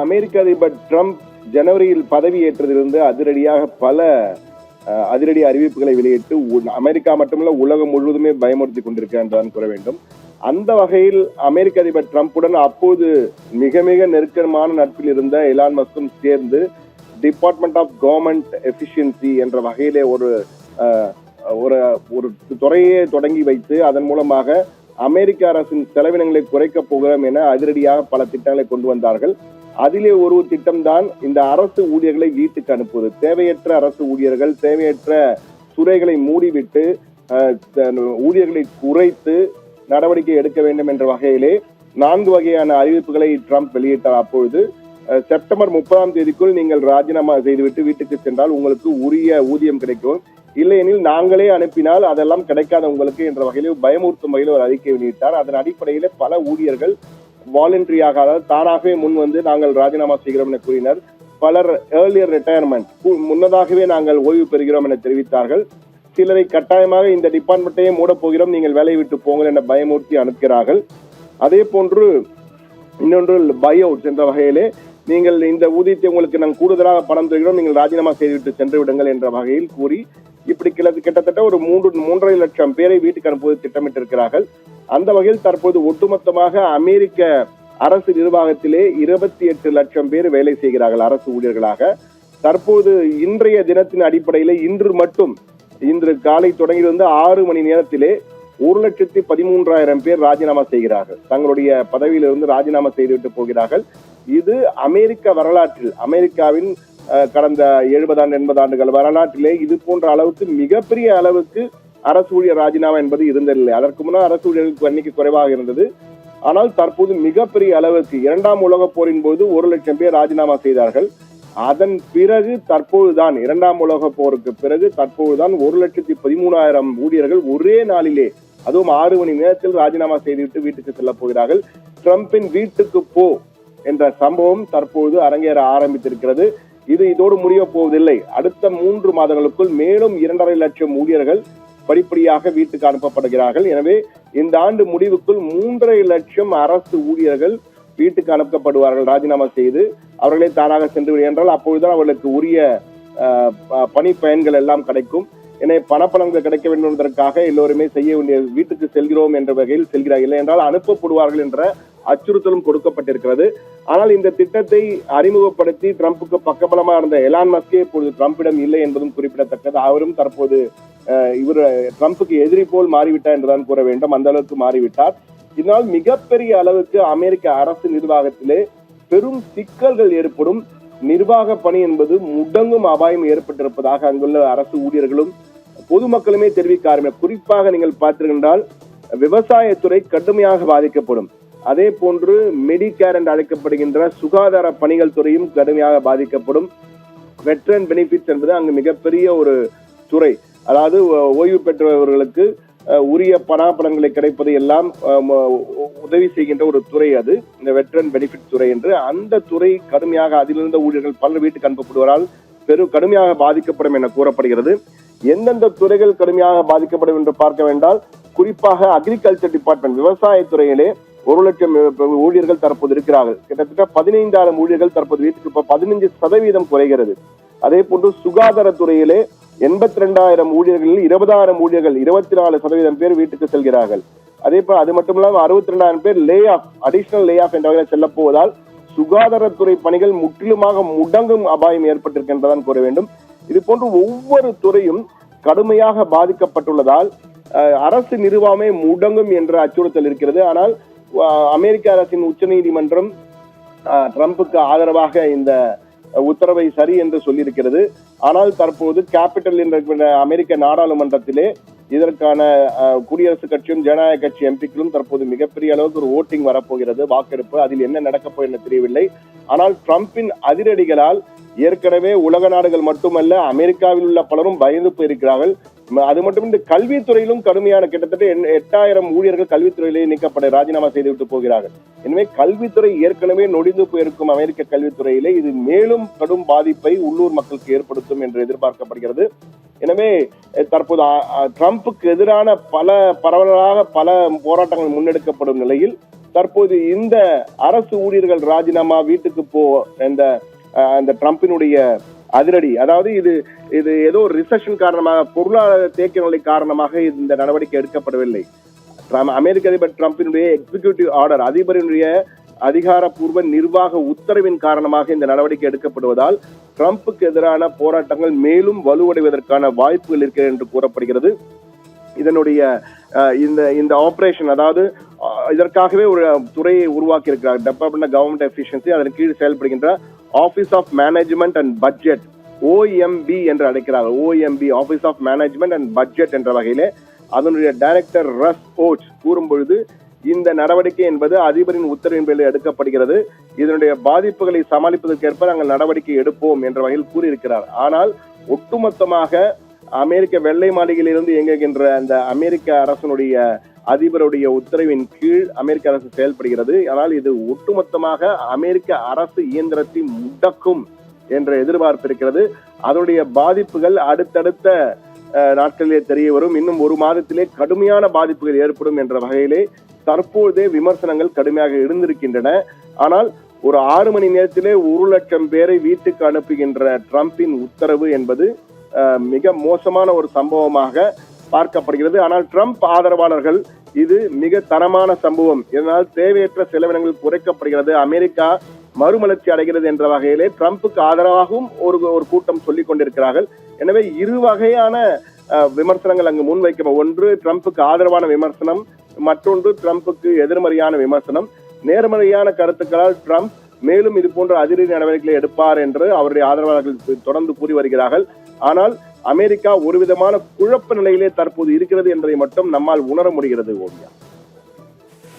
அமெரிக்க அதிபர் ட்ரம்ப் ஜனவரியில் பதவியேற்றதிலிருந்து அதிரடியாக பல அதிரடி அறிவிப்புகளை வெளியிட்டு அமெரிக்கா மட்டுமல்ல உலகம் முழுவதுமே பயமுறுத்தி கொண்டிருக்கிறார் என்றுதான் கூற வேண்டும். அந்த வகையில் அமெரிக்க அதிபர் ட்ரம்புடன் அப்போது மிக மிக நெருக்கமான நட்பில் இருந்த எலான் மஸ்கும் சேர்ந்து டிபார்ட்மெண்ட் ஆஃப் கவர்மெண்ட் எஃபிஷியன்சி என்ற வகையிலே ஒரு துறையை தொடங்கி வைத்து அதன் மூலமாக அமெரிக்க அரசின் செலவினங்களை குறைக்கப் போகிறோம் என அதிரடியாக பல திட்டங்களை கொண்டு வந்தார்கள். அதிலே ஒரு திட்டம் தான் இந்த அரசு ஊழியர்களை வீட்டுக்கு அனுப்புவது. தேவையற்ற அரசு ஊழியர்கள், தேவையற்ற துறைகளை மூடிவிட்டு ஊழியர்களை குறைத்து நடவடிக்கை எடுக்க வேண்டும் என்ற வகையிலே 4 வகையான அறிவிப்புகளை ட்ரம்ப் வெளியிட்டார். அப்பொழுது செப்டம்பர் 30ஆம் தேதிக்குள் நீங்கள் ராஜினாமா செய்துவிட்டு வீட்டுக்கு சென்றால் உங்களுக்கு உரிய ஊதியம் கிடைக்கும், இல்லையெனில் நாங்களே அனுப்பினால் அதெல்லாம் கிடைக்காத உங்களுக்கு என்ற வகையில் பயமுறுத்தும் வகையில் ஒரு அறிக்கை வெளியிட்டார். அதன் அடிப்படையில் பல ஊழியர்கள் வாலண்டரியாக, அதாவது தானாகவே முன் வந்து நாங்கள் ராஜினாமா செய்கிறோம் என கூறினர். பலர் ஏர்லியர் ரிட்டையர்மெண்ட், முன்னதாகவே நாங்கள் ஓய்வு பெறுகிறோம் என தெரிவித்தார்கள். சிலரை கட்டாயமாக இந்த டிபார்ட்மெண்ட்டையே மூடப் போகிறோம், நீங்கள் வேலையை விட்டு போங்கள் என பயமுறுத்தி அனுப்புகிறார்கள். அதே போன்று இன்னொன்று பைஅவுட் என்ற வகையிலே நீங்கள் இந்த ஊதியத்தை உங்களுக்கு நாங்கள் கூடுதலாக பணம் தருகிறோம், நீங்கள் ராஜினாமா செய்துவிட்டு சென்று விடுங்கள் என்ற வகையில் கூறி இப்படி கிட்டத்தட்ட ஒரு 3.5 லட்சம் பேரை வீட்டுக்கு அனுப்புவது திட்டமிட்டிருக்கிறார்கள். அந்த வகையில் தற்போது ஒட்டுமொத்தமாக அமெரிக்க அரசு நிர்வாகத்திலே 28 லட்சம் பேர் வேலை செய்கிறார்கள் அரசு ஊழியர்களாக. தற்போது இன்றைய தினத்தின் அடிப்படையிலே இன்று காலை தொடங்கியிருந்து 6 மணி நேரத்திலே 1,13,000 பேர் ராஜினாமா செய்கிறார்கள். தங்களுடைய பதவியிலிருந்து ராஜினாமா செய்துவிட்டு போகிறார்கள். இது அமெரிக்க வரலாற்றில், அமெரிக்காவின் கடந்த 70-80 ஆண்டுகள் வரலாற்றிலே இது போன்ற அளவுக்கு மிகப்பெரிய அளவுக்கு அரசு ஊழியர் ராஜினாமா என்பது இருந்ததில்லை. அதற்கு முன்னால் அரசு ஊழியர்களுக்கு எண்ணிக்கை குறைவாக இருந்தது. ஆனால் தற்போது மிகப்பெரிய அளவுக்கு 2ஆம் உலகப் போரின் போது 1 லட்சம் பேர் ராஜினாமா செய்தார்கள். அதன் பிறகு தற்போதுதான் 2ஆம் உலக போருக்கு பிறகு தற்போதுதான் 1,13,000 ஊழியர்கள் ஒரே நாளிலே, அதுவும் 6 மணி நேரத்தில் ராஜினாமா செய்துவிட்டு வீட்டுக்கு செல்ல போகிறார்கள். ட்ரம்பின் வீட்டுக்கு போ என்ற சம்பவம் தற்போது அரங்கேற ஆரம்பித்திருக்கிறது. இது இதோடு முடிய போவதில்லை. அடுத்த 3 மாதங்களுக்குள் மேலும் 2.5 லட்சம் ஊழியர்கள் படிப்படியாக வீட்டுக்கு அனுப்பப்படுகிறார்கள். எனவே இந்த ஆண்டு முடிவுக்குள் 3.5 லட்சம் அரசு ஊழியர்கள் வீட்டுக்கு அனுப்பப்படுவார்கள் ராஜினாமா செய்து. அவர்களே தானாக சென்று என்றால் அப்பொழுதுதான் அவர்களுக்கு உரிய பணி பயன்கள் எல்லாம் கிடைக்கும். எனவே பணப்பலன்கள் கிடைக்க வேண்டும் என்பதற்காக எல்லோருமே செய்ய வேண்டிய வீட்டுக்கு செல்கிறோம் என்ற வகையில் செல்கிறார்கள். இல்லை என்றால் அனுப்பப்படுவார்கள் என்ற அச்சுறுத்தலும் கொடுக்கப்பட்டிருக்கிறது. ஆனால் இந்த திட்டத்தை அறிமுகப்படுத்தி ட்ரம்புக்கு பக்கபலமா இருந்த எலான் மஸ்கே இப்பொழுது ட்ரம்பிடம் இல்லை என்பதும் குறிப்பிடத்தக்கது. அவரும் தற்போது ட்ரம்புக்கு எதிரி போல் மாறிவிட்டார் என்றுதான் கூற வேண்டும். அந்த அளவுக்கு மாறிவிட்டார். இதனால் மிகப்பெரிய அளவுக்கு அமெரிக்க அரசு நிர்வாகத்திலே பெரும் சிக்கல்கள் ஏற்படும். நிர்வாக பணி என்பது முடங்கும் அபாயம் ஏற்பட்டிருப்பதாக அங்குள்ள அரசு ஊழியர்களும் பொதுமக்களுமே தெரிவிக்க ஆரம்பித்தார். குறிப்பாக நீங்கள் பார்த்திருந்தால் விவசாயத்துறை கடுமையாக பாதிக்கப்படும். அதே போன்று மெடிகேர் என்று அழைக்கப்படுகின்ற சுகாதார பணிகள் துறையும் கடுமையாக பாதிக்கப்படும். வெட்டரன் பெனிஃபிட்ஸ் என்பது அங்கு மிகப்பெரிய ஒரு துறை. அதாவது ஓய்வு பெற்றவர்களுக்கு உரிய பணங்களை கிடைப்பது எல்லாம் உதவி செய்கின்ற ஒரு துறை அது, இந்த வெட்டரன் பெனிஃபிட் துறை என்று. அந்த துறை கடுமையாக, அதிலிருந்த ஊழியர்கள் பலர் வீட்டுக்கு அனுப்பப்படுவதால் கடுமையாக பாதிக்கப்படும் என கூறப்படுகிறது. எந்தெந்த துறைகள் கடுமையாக பாதிக்கப்படும் என்று பார்க்க வேண்டால், குறிப்பாக அக்ரிகல்ச்சர் டிபார்ட்மெண்ட், விவசாயத்துறையிலே 1 லட்சம் ஊழியர்கள் தற்போது இருக்கிறார்கள். கிட்டத்தட்ட 15,000 ஊழியர்கள் தற்போது வீட்டுக்கு 15% குறைகிறது. அதே போன்று சுகாதாரத்துறையிலே 82,000 ஊழியர்களில் 20,000 ஊழியர்கள், 24% பேர் வீட்டுக்கு செல்கிறார்கள். அதே போல அது மட்டுமில்லாமல் 62,000 பேர் அடிஷனல் லே ஆஃப் என்ற வகையில் செல்ல போவதால் சுகாதாரத்துறை பணிகள் முற்றிலுமாக முடங்கும் அபாயம் ஏற்பட்டிருக்கின்றதான் கூற வேண்டும். இது போன்று ஒவ்வொரு துறையும் கடுமையாக பாதிக்கப்பட்டுள்ளதால் அரசு நிர்வாகமே முடங்கும் என்ற அச்சுறுத்தல் இருக்கிறது. ஆனால் அமெரிக்க அரசின் உச்சநீதிமன்றம் ட்ரம்புக்கு ஆதரவாக இந்த உத்தரவை சரி என்று சொல்லியிருக்கிறது. ஆனால் தற்போது கேபிட்டல் என்ற அமெரிக்க நாடாளுமன்றத்திலே இதற்கான குடியரசுக் கட்சியும் ஜனநாயக கட்சி எம்பிக்களும் தற்போது மிகப்பெரிய அளவுக்கு ஒரு ஓட்டிங் வரப்போகிறது, வாக்கெடுப்பு. அதில் என்ன நடக்கப் போகிறது தெரியவில்லை. ஆனால் ட்ரம்பின் அதிரடிகளால் ஏற்கனவே உலக நாடுகள் மட்டுமல்ல அமெரிக்காவில் உள்ள பலரும் பயந்து போயிருக்கிறார்கள். அது மட்டுமின்றி கல்வித்துறையிலும் கடுமையான கிட்டத்தட்ட 8,000 ஊழியர்கள் கல்வித்துறையிலே நீக்கப்பட ராஜினாமா செய்துவிட்டு போகிறார்கள். எனவே கல்வித்துறை ஏற்கனவே நொடிந்து போயிருக்கும் அமெரிக்க கல்வித்துறையிலே இது மேலும் கடும் பாதிப்பை உள்ளூர் மக்களுக்கு ஏற்படுத்தும் என்று எதிர்பார்க்கப்படுகிறது. எனவே தற்போது ட்ரம்புக்கு எதிரான பல பரவலாக பல போராட்டங்கள் முன்னெடுக்கப்படும் நிலையில் தற்போது இந்த அரசு ஊழியர்கள் ராஜினாமா வீட்டுக்கு போ இந்த ட்ரம்பினுடைய அதிரடி, அதாவது இது ஏதோ ரிசெஷன் காரணமாக, பொருளாதார தேக்க நிலை காரணமாக இந்த நடவடிக்கை எடுக்கப்படவில்லை. அமெரிக்க அதிபர் ட்ரம்பினுடைய எக்ஸிகியூட்டிவ் ஆர்டர், அதிபரினுடைய அதிகாரப்பூர்வ நிர்வாக உத்தரவின் காரணமாக இந்த நடவடிக்கை எடுக்கப்படுவதால் ட்ரம்புக்கு எதிரான போராட்டங்கள் மேலும் வலுவடைவதற்கான வாய்ப்புகள் இருக்கிறது என்று கூறப்படுகிறது. இதனுடைய இந்த ஆபரேஷன், அதாவது இதற்காகவே ஒரு துறையை உருவாக்கி இருக்கிறார், டிபார்ட்மெண்ட் ஆஃப் கவர்மெண்ட் எஃபிஷியன்சி. அதன் கீழ் செயல்படுகின்ற office of management and budget, OMB என்று அழைக்கிறார்கள். OMB, office of management and budget என்ற வகையிலே அதனுடைய டைரக்டர் ரஸ் ஓட்ஸ் கூறும்பொழுது, இந்த நடவடிக்கை என்பது அதிபரின் உத்தரவின் பேரில் எடுக்கப்படுகிறது. இதனுடைய பாதிப்புகளை சமாளிப்பதற்கேற்ப நாங்கள் நடவடிக்கை எடுப்போம் என்ற வகையில் கூறியிருக்கிறார். ஆனால் ஒட்டுமொத்தமாக அமெரிக்க வெள்ளை மாளிகையிலிருந்து இயங்குகின்ற அந்த அமெரிக்க அரசனுடைய அதிபருடைய உத்தரவின் கீழ் அமெரிக்க அரசு செயல்படுகிறது. ஆனால் இது ஒட்டுமொத்தமாக அமெரிக்க அரசு இயந்திரத்தை முடக்கும் என்ற எதிர்பார்ப்பு இருக்கிறது. அதனுடைய பாதிப்புகள் அடுத்தடுத்த நாட்களிலே தெரிய வரும். இன்னும் ஒரு மாதத்திலே கடுமையான பாதிப்புகள் ஏற்படும் என்ற வகையிலே தற்போதே விமர்சனங்கள் கடுமையாக இருந்திருக்கின்றன. ஆனால் ஒரு 6 மணி நேரத்திலே 1 லட்சம் பேரை வீட்டுக்கு அனுப்புகின்ற ட்ரம்பின் உத்தரவு என்பது மிக மோசமான ஒரு சம்பவமாக பார்க்கப்படுகிறது. ஆனால் ட்ரம்ப் ஆதரவாளர்கள் இது மிக தரமான சம்பவம், இதனால் தேவையற்ற செலவினங்கள் குறைக்கப்படுகிறது, அமெரிக்கா மறுமலர்ச்சி அடைகிறது என்ற வகையிலே ட்ரம்புக்கு ஆதரவாகவும் ஒரு கூட்டம் சொல்லிக் கொண்டிருக்கிறார்கள். எனவே இரு வகையான விமர்சனங்கள் அங்கு முன்வைக்கப்படும். ஒன்று ட்ரம்புக்கு ஆதரவான விமர்சனம், மற்றொன்று ட்ரம்புக்கு எதிர்மறையான விமர்சனம். நேர்மறையான கருத்துக்களால் ட்ரம்ப் மேலும் இது போன்ற அதிரடி நடவடிக்கைகளை எடுப்பார் என்று அவருடைய ஆதரவாளர்கள் தொடர்ந்து கூறி வருகிறார்கள். ஆனால் அமெரிக்கா ஒரு விதமான குழப்ப நிலையிலே தற்போது இருக்கிறது என்பதை மட்டும் நம்மால் உணர முடிகிறது. ஓவியா.